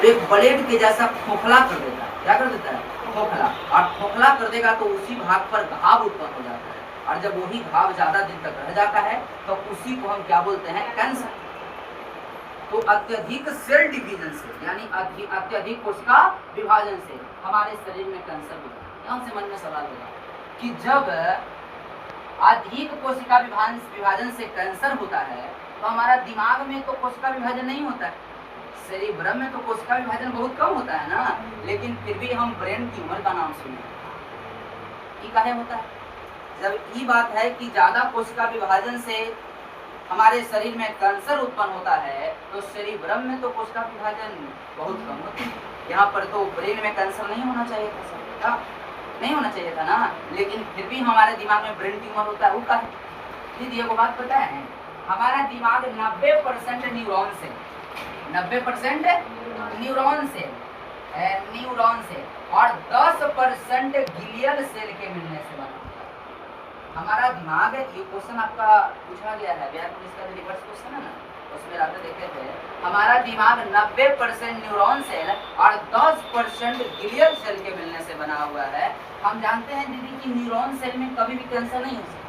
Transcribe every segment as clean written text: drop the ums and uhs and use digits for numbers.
तो एक ब्लेड के जैसा खोखला कर देता है। क्या कर देता है? खोखला। और खोखला कर देगा तो उसी भाग पर घाव उत्पन्न हो जाता है, और जब वही घाव ज्यादा दिन तक रह जाता है तो उसी को हम क्या बोलते हैं? कैंसर। तो अत्यधिक सेल डिवीजन से, यानी अत्यधिक कोशिका विभाजन से हमारे शरीर में कैंसर होता है। यहाँ से मन में सवाल होगा कि जब अधिक कोशिका विभाजन से कैंसर होता है तो हमारा दिमाग में तो कोशिका विभाजन नहीं होता है, सेरिब्रम में तो कोशिका विभाजन बहुत कम होता है ना, लेकिन फिर भी हम ब्रेन ट्यूमर का नाम सुने। ये काहे होता है? जब ये बात है कि ज्यादा कोशिका विभाजन से हमारे शरीर में कैंसर उत्पन्न होता है तो सेरिब्रम में तो कोशिका विभाजन बहुत कम होती है। यहाँ पर तो ब्रेन में कैंसर नहीं होना चाहिए था सर, नहीं होना चाहिए था ना, लेकिन फिर भी हमारे दिमाग में ब्रेन ट्यूमर होता है। वो का है दीदी, ये वो बात पता है, हमारा दिमाग 90% न्यूरॉन से, 90% न्यूरॉन से और 10% ग्लियल सेल के मिलने से बना हमारा दिमाग है। ये क्वेश्चन आपका पूछा गया है, व्याकरण इसका रिवर्स क्वेश्चन है ना, उसमें रात देखे थे। हमारा दिमाग 90% न्यूरॉन सेल और 10% ग्लियल सेल के मिलने से बना हुआ है। हम जानते हैं दीदी कि न्यूरॉन सेल में कभी भी कैंसर नहीं हो सकता,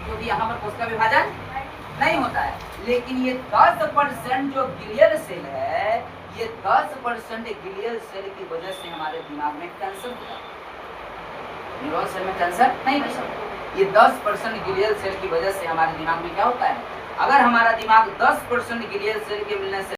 क्योंकि यहाँ पर कोशिका विभाजन नहीं होता है, लेकिन ये 10% जो ग्लियल सेल है, ये 10% ग्लियल सेल की वजह से हमारे दिमाग में कैंसर होता है। न्यूरॉन सेल में कैंसर नहीं हो सकता, ये 10% ग्लियल सेल की वजह से हमारे दिमाग में क्या होता है? अगर हमारा दिमाग 10% ग्लियल सेल के मिलने से